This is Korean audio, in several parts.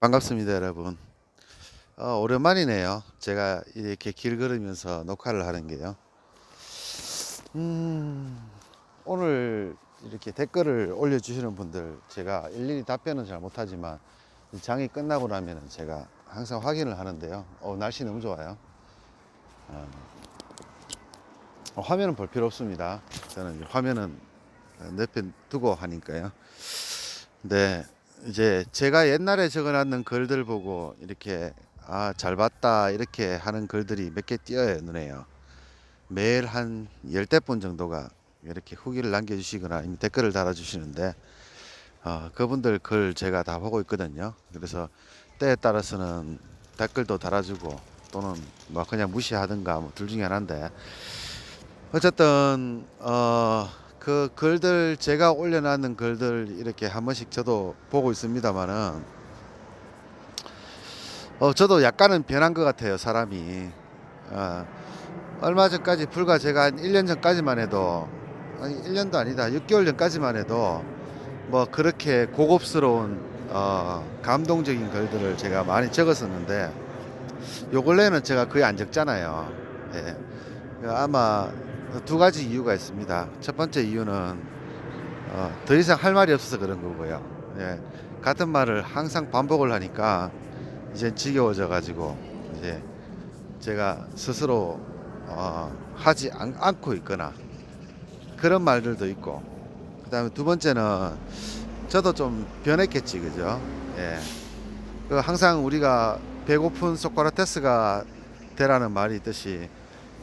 반갑습니다, 여러분. 오랜만이네요. 제가 이렇게 길 걸으면서 녹화를 하는 게요. 음, 오늘 이렇게 댓글을 올려주시는 분들, 제가 일일이 답변은 잘 못하지만, 이 장이 끝나고 나면은 제가 항상 확인을 하는데요. 날씨 너무 좋아요. 화면은 볼 필요 없습니다. 저는 이제 화면은 옆에 두고 하니까요. 네, 이제 제가 옛날에 적어놨는 글들 보고 이렇게 잘 봤다 이렇게 하는 글들이 몇 개 띄어요 눈에요. 매일 한 열대 번 정도가 이렇게 후기를 남겨주시거나 아니면 댓글을 달아주시는데 그분들 글 제가 다 보고 있거든요. 그래서 때에 따라서는 댓글도 달아주고 또는 뭐 그냥 무시하든가 뭐 둘 중에 하나인데 어쨌든 그 글들 제가 올려놨는 글들 이렇게 한 번씩 저도 보고 있습니다만은 저도 약간은 변한 것 같아요 사람이. 어, 얼마 전까지 불과 제가 한 1년 전까지만 해도 아니 1년도 아니다 6개월 전까지만 해도 뭐 그렇게 고급스러운 감동적인 글들을 제가 많이 적었었는데 요 근래에는 제가 거의 안 적잖아요. 예. 아마 두 가지 이유가 있습니다. 첫 번째 이유는 더 이상 할 말이 없어서 그런 거고요. 예. 같은 말을 항상 반복을 하니까 이제 지겨워져 가지고 이제 제가 스스로 하지 않고 있거나 그런 말들도 있고, 그다음에 두 번째는 저도 좀 변했겠지, 그죠? 예. 항상 우리가 배고픈 소크라테스가 되라는 말이 있듯이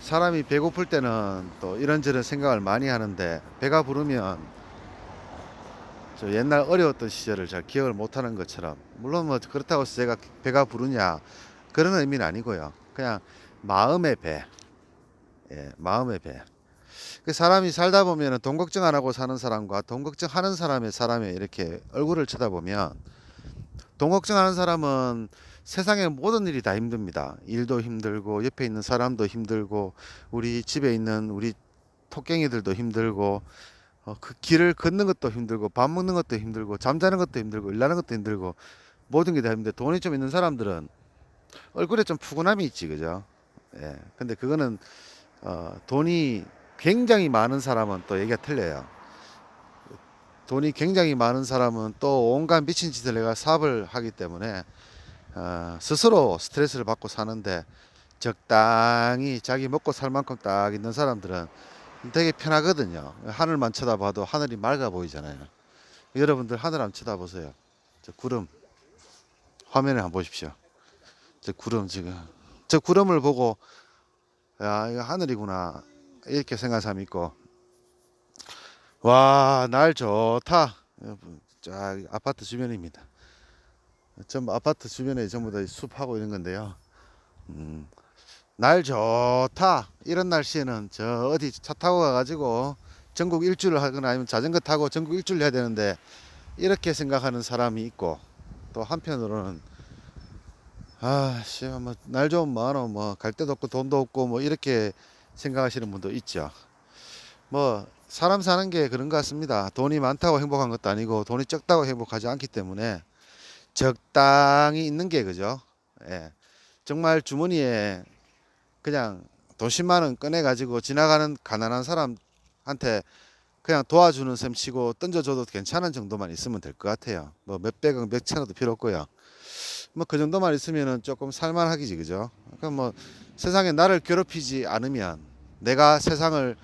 사람이 배고플 때는 또 이런저런 생각을 많이 하는데 배가 부르면 저 옛날 어려웠던 시절을 잘 기억을 못하는 것처럼, 물론 뭐 그렇다고 해서 제가 배가 부르냐 그런 의미는 아니고요. 그냥 마음의 배, 예, 마음의 배. 그 사람이 살다 보면은 돈 걱정 안 하고 사는 사람과 돈 걱정하는 사람의 이렇게 얼굴을 쳐다보면, 돈 걱정하는 사람은 세상의 모든 일이 다 힘듭니다. 일도 힘들고 옆에 있는 사람도 힘들고 우리 집에 있는 우리 토깽이들도 힘들고 그 길을 걷는 것도 힘들고 밥 먹는 것도 힘들고 잠자는 것도 힘들고 일하는 것도 힘들고 모든 게 다 힘든데, 돈이 좀 있는 사람들은 얼굴에 좀 푸근함이 있지, 그죠? 예. 근데 그거는 돈이 굉장히 많은 사람은 또 얘기가 틀려요. 돈이 굉장히 많은 사람은 또 온갖 미친 짓을 내가 사업을 하기 때문에 스스로 스트레스를 받고 사는데, 적당히 자기 먹고 살 만큼 딱 있는 사람들은 되게 편하거든요. 하늘만 쳐다봐도 하늘이 맑아 보이잖아요. 여러분들 하늘 한번 쳐다보세요. 저 구름 화면에 한번 보십시오. 저 구름 지금, 저 구름을 보고 야 이거 하늘이구나 이렇게 생각하는 사람이 있고, 와 날 좋다, 쫙 아파트 주변입니다. 전부 아파트 주변에 전부 다 숲하고 이런 건데요. 음, 날 좋다 이런 날씨에는 저 어디 차 타고 가가지고 전국 일주를 하거나 아니면 자전거 타고 전국 일주를 해야 되는데, 이렇게 생각하는 사람이 있고, 또 한편으로는 아씨 뭐 날 좋으면 뭐하노 뭐 갈 데도 없고 돈도 없고 뭐 이렇게 생각하시는 분도 있죠. 뭐 사람 사는 게 그런 것 같습니다. 돈이 많다고 행복한 것도 아니고 돈이 적다고 행복하지 않기 때문에 적당히 있는 게, 그죠? 예. 정말 주머니에 그냥 돈 10만 원 꺼내 가지고 지나가는 가난한 사람한테 그냥 도와주는 셈 치고 던져줘도 괜찮은 정도만 있으면 될 것 같아요. 뭐 몇백억 몇천억도 필요 없고요. 뭐 그 정도만 있으면은 조금 살만하기지, 그죠? 그럼 뭐 세상에 나를 괴롭히지 않으면 내가 세상을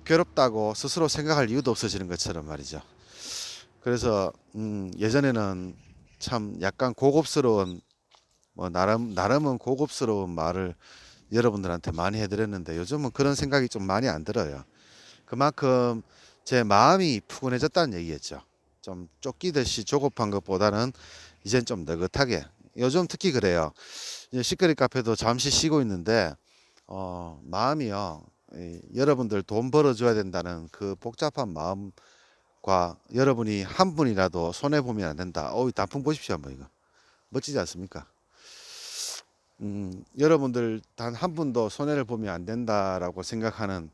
괴롭다고 스스로 생각할 이유도 없어지는 것처럼 말이죠. 그래서 예전에는 참 약간 고급스러운, 뭐 나름은 고급스러운 말을 여러분들한테 많이 해드렸는데 요즘은 그런 생각이 좀 많이 안 들어요. 그만큼 제 마음이 푸근해졌다는 얘기겠죠. 좀 쫓기듯이 조급한 것보다는 이젠 좀 느긋하게. 요즘 특히 그래요. 이제 시크릿 카페도 잠시 쉬고 있는데 마음이요. 여러분들 돈 벌어줘야 된다는 그 복잡한 마음과 여러분이 한 분이라도 손해 보면 안 된다. 이 단풍 보십시오, 한번 이거 멋지지 않습니까? 여러분들 단 한 분도 손해를 보면 안 된다라고 생각하는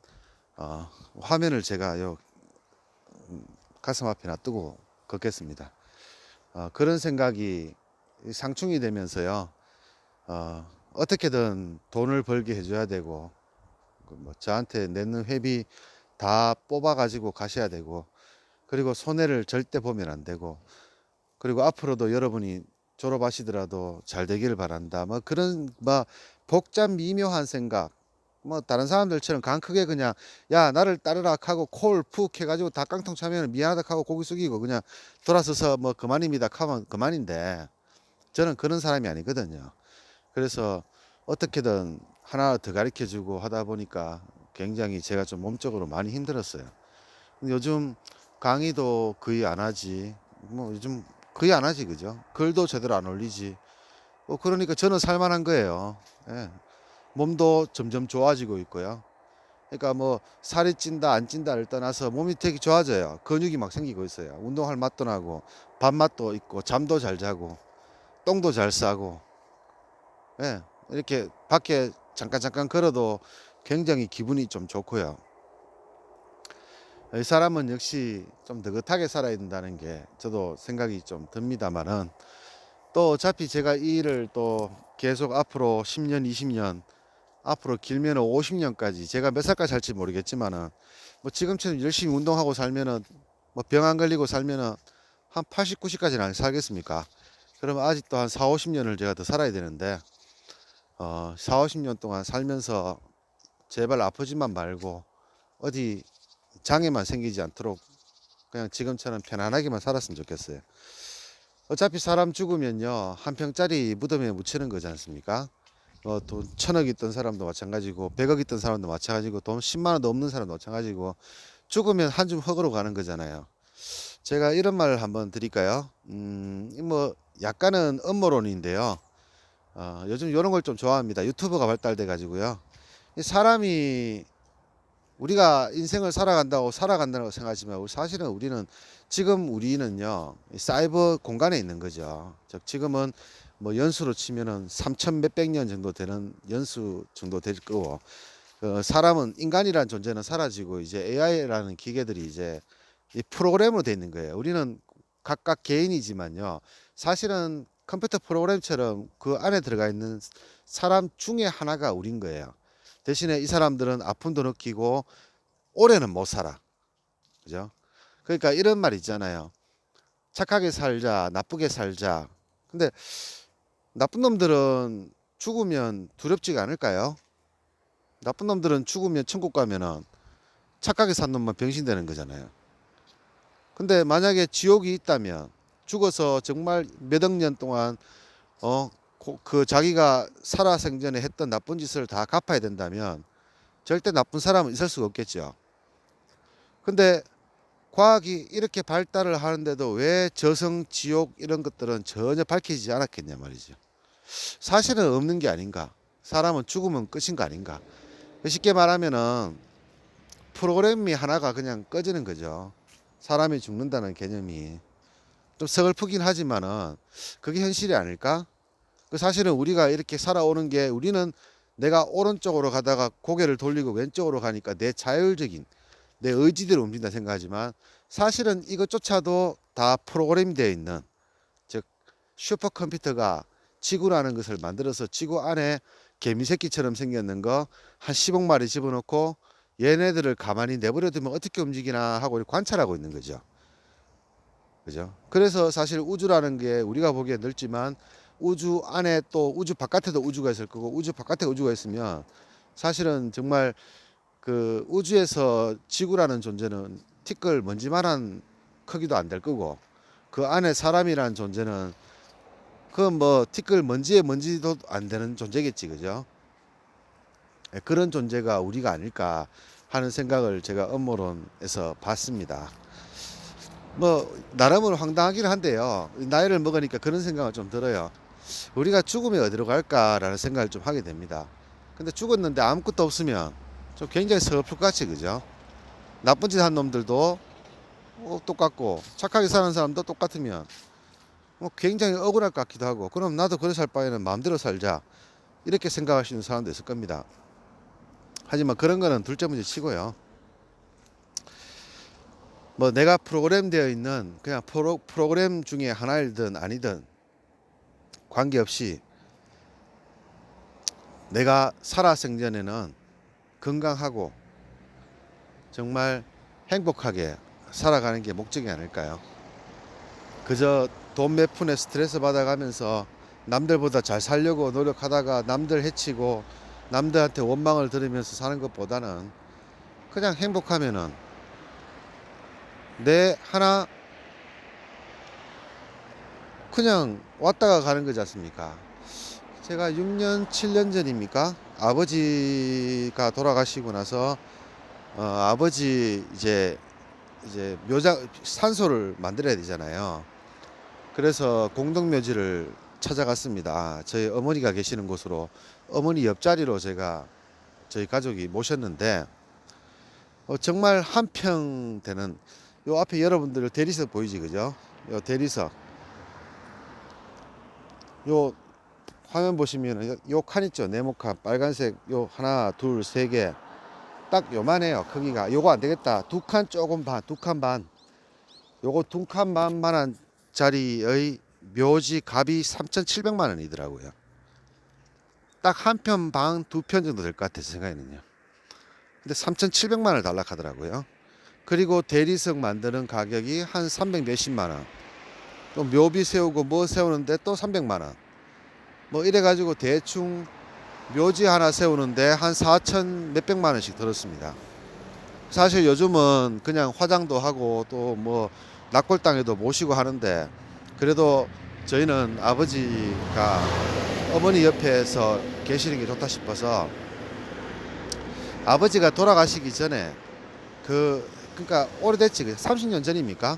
화면을 제가 요 가슴 앞에 놔두고 걷겠습니다. 그런 생각이 상충이 되면서요. 어떻게든 돈을 벌게 해줘야 되고, 뭐 저한테 내는 회비 다 뽑아 가지고 가셔야 되고, 그리고 손해를 절대 보면 안 되고, 그리고 앞으로도 여러분이 졸업하시더라도 잘 되기를 바란다. 뭐 그런 뭐 복잡 미묘한 생각, 뭐 다른 사람들처럼 강 크게 그냥 야 나를 따르라 하고 콜 푹 해가지고 다 깡통 차면 미안하다 하고 고개 숙이고 그냥 돌아서서 뭐 그만입니다 하면 그만인데, 저는 그런 사람이 아니거든요. 그래서 어떻게든 하나 더 가르쳐 주고 하다 보니까 굉장히 제가 좀 몸적으로 많이 힘들었어요. 요즘 강의도 거의 안 하지. 뭐 요즘 거의 안 하지, 그죠? 글도 제대로 안 올리지. 그러니까 저는 살만한 거예요. 예. 몸도 점점 좋아지고 있고요. 그러니까 뭐 살이 찐다 안 찐다를 떠나서 몸이 되게 좋아져요. 근육이 막 생기고 있어요. 운동할 맛도 나고 밥맛도 있고 잠도 잘 자고 똥도 잘 싸고, 예. 이렇게 밖에 잠깐 걸어도 굉장히 기분이 좀 좋고요. 이 사람은 역시 좀 느긋하게 살아야 된다는 게 저도 생각이 좀 듭니다만은, 또 어차피 제가 이 일을 또 계속 앞으로 10년, 20년, 앞으로 길면 50년까지 제가 몇 살까지 살지 모르겠지만은 뭐 지금처럼 열심히 운동하고 살면은 뭐 병 안 걸리고 살면은 한 80, 90까지는 안 살겠습니까? 그러면 아직도 한 4, 50년을 제가 더 살아야 되는데 4, 50년 동안 살면서 제발 아프지만 말고 어디 장애만 생기지 않도록 그냥 지금처럼 편안하게만 살았으면 좋겠어요. 어차피 사람 죽으면요 한 평짜리 무덤에 묻히는 거지 않습니까? 돈 1000억 있던 사람도 마찬가지고 100억 있던 사람도 마찬가지고 돈 10만 원도 없는 사람도 마찬가지고 죽으면 한 줌 흙으로 가는 거잖아요. 제가 이런 말 한번 드릴까요? 뭐 약간은 음모론인데요. 요즘 이런 걸 좀 좋아합니다. 유튜브가 발달돼 가지고요. 사람이 우리가 인생을 살아간다고 생각하지만 사실은 우리는요 사이버 공간에 있는 거죠. 즉 지금은 뭐 연수로 치면은 3천 몇백 년 정도 되는 연수 정도 될 거고, 사람은 인간이라는 존재는 사라지고 이제 AI라는 기계들이 이제 이 프로그램으로 돼 있는 거예요. 우리는 각각 개인이지만요 사실은 컴퓨터 프로그램처럼 그 안에 들어가 있는 사람 중에 하나가 우린 거예요. 대신에 이 사람들은 아픔도 느끼고 오래는 못 살아. 그죠? 그러니까 이런 말 있잖아요. 착하게 살자, 나쁘게 살자. 근데 나쁜 놈들은 죽으면 두렵지가 않을까요? 나쁜 놈들은 죽으면 천국 가면은 착하게 산 놈만 병신 되는 거잖아요. 근데 만약에 지옥이 있다면 죽어서 정말 몇 억 년 동안 그 자기가 살아생전에 했던 나쁜 짓을 다 갚아야 된다면 절대 나쁜 사람은 있을 수가 없겠죠. 근데 과학이 이렇게 발달을 하는데도 왜 저승, 지옥 이런 것들은 전혀 밝혀지지 않았겠냐 말이죠. 사실은 없는 게 아닌가. 사람은 죽으면 끝인 거 아닌가. 쉽게 말하면은 프로그램이 하나가 그냥 꺼지는 거죠. 사람이 죽는다는 개념이 좀 서글프긴 하지만은 그게 현실이 아닐까? 사실은 우리가 이렇게 살아오는 게, 우리는 내가 오른쪽으로 가다가 고개를 돌리고 왼쪽으로 가니까 내 자율적인 내 의지대로 움직인다 생각하지만 사실은 이것조차도 다 프로그램이 되어 있는, 즉 슈퍼컴퓨터가 지구라는 것을 만들어서 지구 안에 개미새끼처럼 생겼는 거 한 10억 마리 집어넣고 얘네들을 가만히 내버려 두면 어떻게 움직이나 하고 관찰하고 있는 거죠. 그죠? 그래서 사실 우주라는 게 우리가 보기에 넓지만 우주 안에 또 우주 바깥에도 우주가 있을 거고 우주 바깥에 우주가 있으면 사실은 정말 그 우주에서 지구라는 존재는 티끌 먼지만한 크기도 안 될 거고, 그 안에 사람이라는 존재는 그 뭐 티끌 먼지에 먼지도 안 되는 존재겠지, 그죠? 그런 존재가 우리가 아닐까 하는 생각을 제가 음모론에서 봤습니다. 뭐 나름은 황당하긴 한데요. 나이를 먹으니까 그런 생각을 좀 들어요. 우리가 죽으면 어디로 갈까라는 생각을 좀 하게 됩니다. 근데 죽었는데 아무것도 없으면 좀 굉장히 슬플 것 같이, 그죠? 나쁜 짓 한 놈들도 똑같고 착하게 사는 사람도 똑같으면 뭐 굉장히 억울할 것 같기도 하고, 그럼 나도 그래 살 바에는 마음대로 살자 이렇게 생각하시는 사람도 있을 겁니다. 하지만 그런 거는 둘째 문제 치고요. 뭐 내가 프로그램 되어 있는 그냥 프로그램 중에 하나이든 아니든 관계없이 내가 살아생전에는 건강하고 정말 행복하게 살아가는 게 목적이 아닐까요? 그저 돈 몇 푼에 스트레스 받아가면서 남들보다 잘 살려고 노력하다가 남들 해치고 남들한테 원망을 들으면서 사는 것보다는 그냥 행복하면은 내 하나 그냥 왔다가 가는 거지 않습니까? 제가 6년, 7년 전입니까? 아버지가 돌아가시고 나서 아버지 이제 묘장 산소를 만들어야 되잖아요. 그래서 공동묘지를 찾아갔습니다. 저희 어머니가 계시는 곳으로 어머니 옆자리로 제가 저희 가족이 모셨는데 정말 한 평 되는 요 앞에 여러분들 대리석 보이지 그죠? 요 대리석 요 화면 보시면은 요 칸 있죠 네모칸 빨간색 요 하나 둘 세 개 딱 요만해요 크기가. 요거 안 되겠다 두 칸 조금 반 두 칸 반 요거 두 칸 반만한 자리의 묘지 값이 3,700만 원이더라고요. 딱 한 편 방 두 편 정도 될 것 같아요 제 생각에는요. 근데 3,700만 원을 달라 하더라고요. 그리고 대리석 만드는 가격이 한 300 몇십만 원. 또 묘비 세우고 뭐 세우는데 또 300만 원. 뭐 이래 가지고 대충 묘지 하나 세우는데 한 4천 몇백만 원씩 들었습니다. 사실 요즘은 그냥 화장도 하고 또 뭐 낙골당에도 모시고 하는데 그래도 저희는 아버지가 어머니 옆에서 계시는 게 좋다 싶어서 아버지가 돌아가시기 전에 그러니까 오래됐지 30년 전입니까?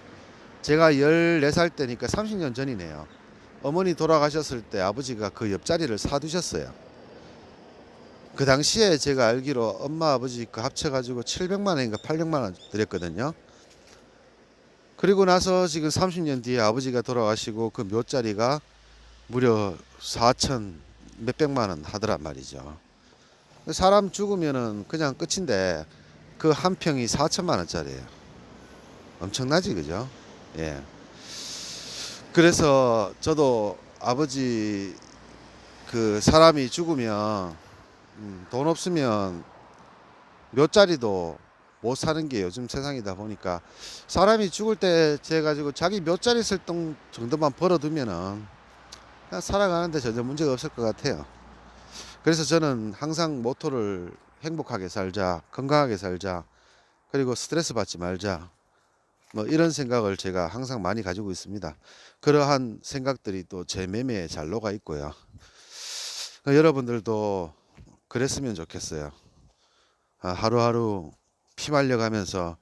제가 14살 때니까 30년 전이네요. 어머니 돌아가셨을 때 아버지가 그 옆자리를 사두셨어요. 그 당시에 제가 알기로 엄마 아버지 그 합쳐가지고 700만 원인가 800만 원 드렸거든요. 그리고 나서 지금 30년 뒤에 아버지가 돌아가시고 그 묘자리가 무려 4천 몇백만 원 하더란 말이죠. 사람 죽으면은 그냥 끝인데 그 한 평이 4천만 원짜리예요. 엄청나지 그죠? 예. 그래서 저도 아버지 그 사람이 죽으면 돈 없으면 묘자리도 못 사는 게 요즘 세상이다 보니까 사람이 죽을 때 돼가지고 자기 묘자리 쓸 정도만 벌어두면은 그냥 살아가는데 전혀 문제가 없을 것 같아요. 그래서 저는 항상 모토를 행복하게 살자, 건강하게 살자, 그리고 스트레스 받지 말자. 뭐 이런 생각을 제가 항상 많이 가지고 있습니다. 그러한 생각들이 또 제 매매에 잘 녹아 있고요. 여러분들도 그랬으면 좋겠어요. 하루하루 피말려 가면서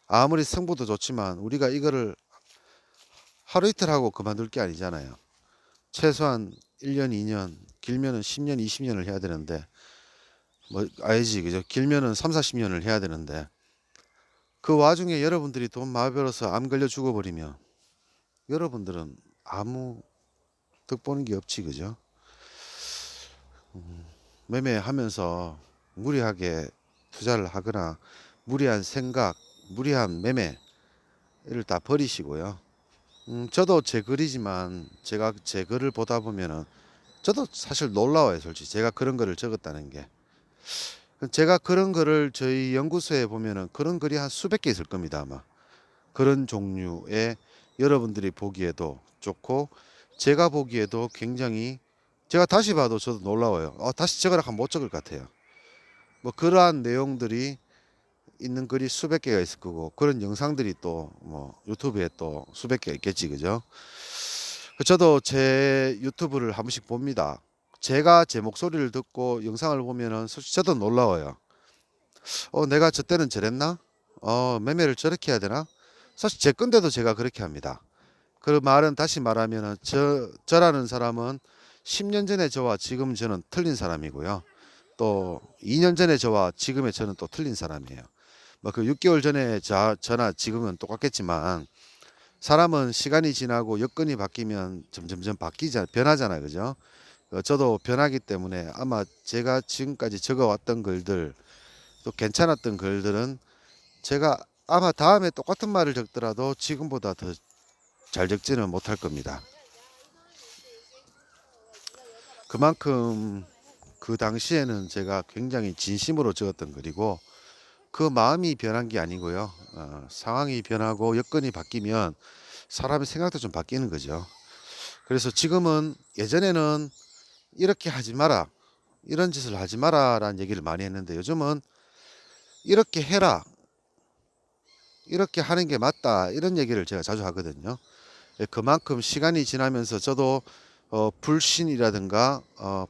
아무리 성부도 좋지만 우리가 이거를 하루 이틀 하고 그만둘 게 아니잖아요. 최소한 1년, 2년, 길면은 10년, 20년을 해야 되는데 뭐 알지 그죠? 길면은 3, 40년을 해야 되는데 그 와중에 여러분들이 돈 많이 벌어서 암 걸려 죽어버리면 여러분들은 아무 득보는 게 없지 그죠? 매매하면서 무리하게 투자를 하거나 무리한 생각, 무리한 매매를 다 버리시고요. 저도 제 글이지만 제가 제 글을 보다 보면은 저도 사실 놀라워요 솔직히 제가 그런 글을 적었다는 게. 제가 그런 글을 저희 연구소에 보면은 그런 글이 한 수백 개 있을 겁니다 아마. 그런 종류의 여러분들이 보기에도 좋고 제가 보기에도 굉장히 제가 다시 봐도 저도 놀라워요. 다시 적으라 하면 못 적을 것 같아요. 뭐 그러한 내용들이 있는 글이 수백 개가 있을 거고 그런 영상들이 또 뭐 유튜브에 또 수백 개가 있겠지 그죠? 저도 제 유튜브를 한 번씩 봅니다. 제가 제 목소리를 듣고 영상을 보면은 솔직히 저도 놀라워요. 내가 저 때는 저랬나? 매매를 저렇게 해야 되나? 사실 제 건데도 제가 그렇게 합니다. 그 말은 다시 말하면은 저라는 사람은 10년 전에 저와 지금 저는 틀린 사람이고요. 또 2년 전에 저와 지금의 저는 또 틀린 사람이에요. 뭐 그 6개월 전에 저나 지금은 똑같겠지만 사람은 시간이 지나고 여건이 바뀌면 점점점 변하잖아요. 그죠? 저도 변하기 때문에 아마 제가 지금까지 적어왔던 글들 또 괜찮았던 글들은 제가 아마 다음에 똑같은 말을 적더라도 지금보다 더 잘 적지는 못할 겁니다. 그만큼 그 당시에는 제가 굉장히 진심으로 적었던 글이고 그 마음이 변한 게 아니고요. 상황이 변하고 여건이 바뀌면 사람의 생각도 좀 바뀌는 거죠. 그래서 지금은 예전에는 이렇게 하지 마라, 이런 짓을 하지 마라라는 얘기를 많이 했는데 요즘은 이렇게 해라, 이렇게 하는 게 맞다, 이런 얘기를 제가 자주 하거든요. 그만큼 시간이 지나면서 저도 불신이라든가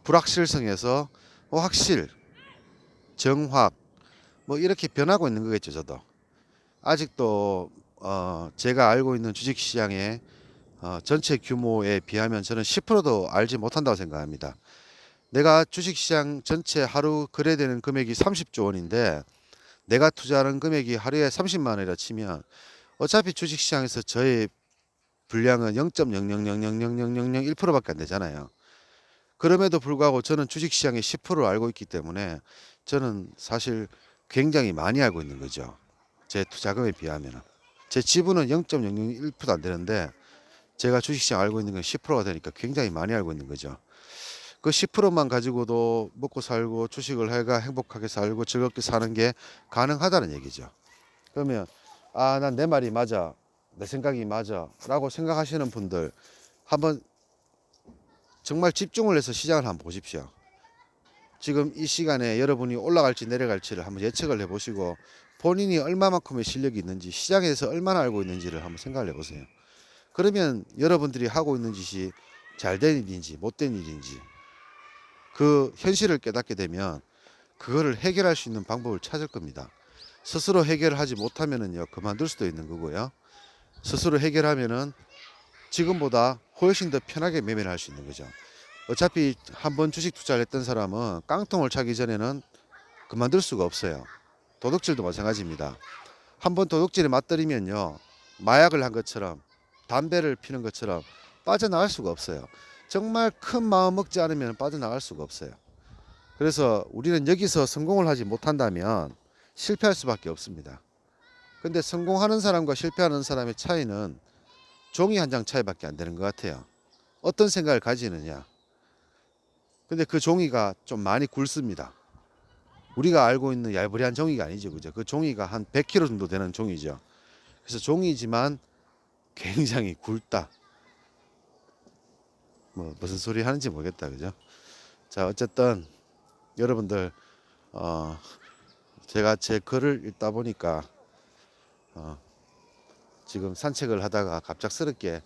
불확실성에서 확실, 정확 뭐 이렇게 변하고 있는 거겠죠. 저도 아직도 제가 알고 있는 주식시장의 전체 규모에 비하면 저는 10%도 알지 못한다고 생각합니다. 내가 주식시장 전체 하루 거래되는 금액이 30조 원인데 내가 투자하는 금액이 하루에 30만 원이라 치면 어차피 주식시장에서 저의 분량은 0.000000001%밖에 안 되잖아요. 그럼에도 불구하고 저는 주식시장의 10%를 알고 있기 때문에 저는 사실 굉장히 많이 알고 있는 거죠. 제 투자금에 비하면. 제 지분은 0.001%도 안 되는데 제가 주식시장 알고 있는 건 10%가 되니까 굉장히 많이 알고 있는 거죠. 그 10%만 가지고도 먹고 살고 주식을 해가 행복하게 살고 즐겁게 사는 게 가능하다는 얘기죠. 그러면 난 내 말이 맞아, 내 생각이 맞아 라고 생각하시는 분들 한번 정말 집중을 해서 시장을 한번 보십시오. 지금 이 시간에 여러분이 올라갈지 내려갈지를 한번 예측을 해보시고 본인이 얼마만큼의 실력이 있는지 시장에서 얼마나 알고 있는지를 한번 생각을 해보세요. 그러면 여러분들이 하고 있는 짓이 잘된 일인지 못된 일인지 그 현실을 깨닫게 되면 그거를 해결할 수 있는 방법을 찾을 겁니다. 스스로 해결하지 못하면은요 그만둘 수도 있는 거고요. 스스로 해결하면은 지금보다 훨씬 더 편하게 매매를 할 수 있는 거죠. 어차피 한번 주식 투자를 했던 사람은 깡통을 차기 전에는 그만둘 수가 없어요. 도둑질도 마찬가지입니다. 한번 도둑질에 맞들이면요 마약을 한 것처럼 담배를 피는 것처럼 빠져나갈 수가 없어요. 정말 큰 마음 먹지 않으면 빠져나갈 수가 없어요. 그래서 우리는 여기서 성공을 하지 못한다면 실패할 수밖에 없습니다. 근데 성공하는 사람과 실패하는 사람의 차이는 종이 한 장 차이밖에 안 되는 것 같아요. 어떤 생각을 가지느냐. 근데 그 종이가 좀 많이 굵습니다. 우리가 알고 있는 얄브리한 종이가 아니죠. 그죠? 그 종이가 한 100kg 정도 되는 종이죠. 그래서 종이지만 굉장히 굵다. 뭐 무슨 소리 하는지 모르겠다. 그죠? 자, 어쨌든 여러분들 제가 제 글을 읽다 보니까 지금 산책을 하다가 갑작스럽게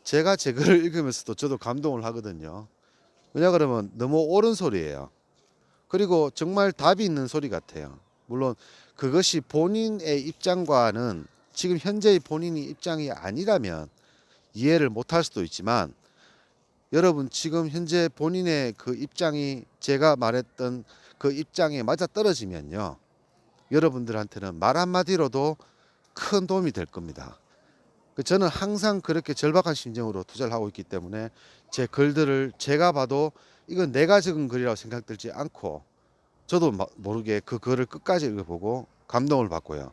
제가 제 글을 읽으면서도 저도 감동을 하거든요. 왜냐 그러면 너무 옳은 소리예요. 그리고 정말 답이 있는 소리 같아요. 물론 그것이 본인의 입장과는 지금 현재의 본인의 입장이 아니라면 이해를 못할 수도 있지만 여러분 지금 현재 본인의 그 입장이 제가 말했던 그 입장에 맞아 떨어지면요 여러분들한테는 말 한마디로도 큰 도움이 될 겁니다. 저는 항상 그렇게 절박한 심정으로 투자를 하고 있기 때문에 제 글들을 제가 봐도 이건 내가 적은 글이라고 생각들지 않고 저도 모르게 그 글을 끝까지 읽어보고 감동을 받고요.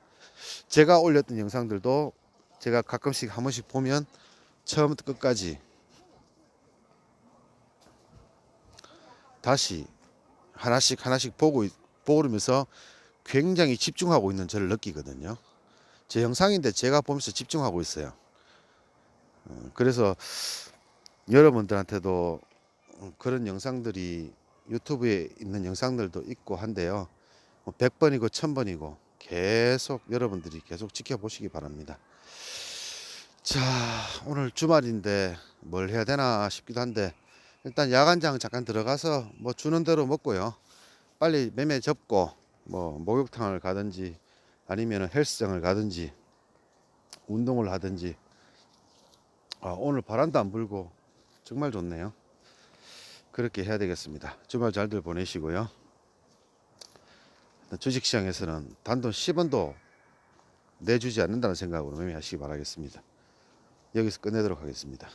제가 올렸던 영상들도 제가 가끔씩 한 번씩 보면 처음부터 끝까지 다시 하나씩 하나씩 보면서 굉장히 집중하고 있는 저를 느끼거든요. 제 영상인데 제가 보면서 집중하고 있어요. 그래서 여러분들한테도 그런 영상들이 유튜브에 있는 영상들도 있고 한데요. 100번이고 1000번이고 계속 여러분들이 계속 지켜보시기 바랍니다. 자, 오늘 주말인데 뭘 해야 되나 싶기도 한데 일단 야간장 잠깐 들어가서 뭐 주는 대로 먹고요. 빨리 매매 접고 뭐 목욕탕을 가든지 아니면 헬스장을 가든지 운동을 하든지 오늘 바람도 안 불고 정말 좋네요. 그렇게 해야 되겠습니다. 주말 잘들 보내시고요. 주식시장에서는 단돈 10원도 내주지 않는다는 생각으로 매매하시기 바라겠습니다. 여기서 끝내도록 하겠습니다.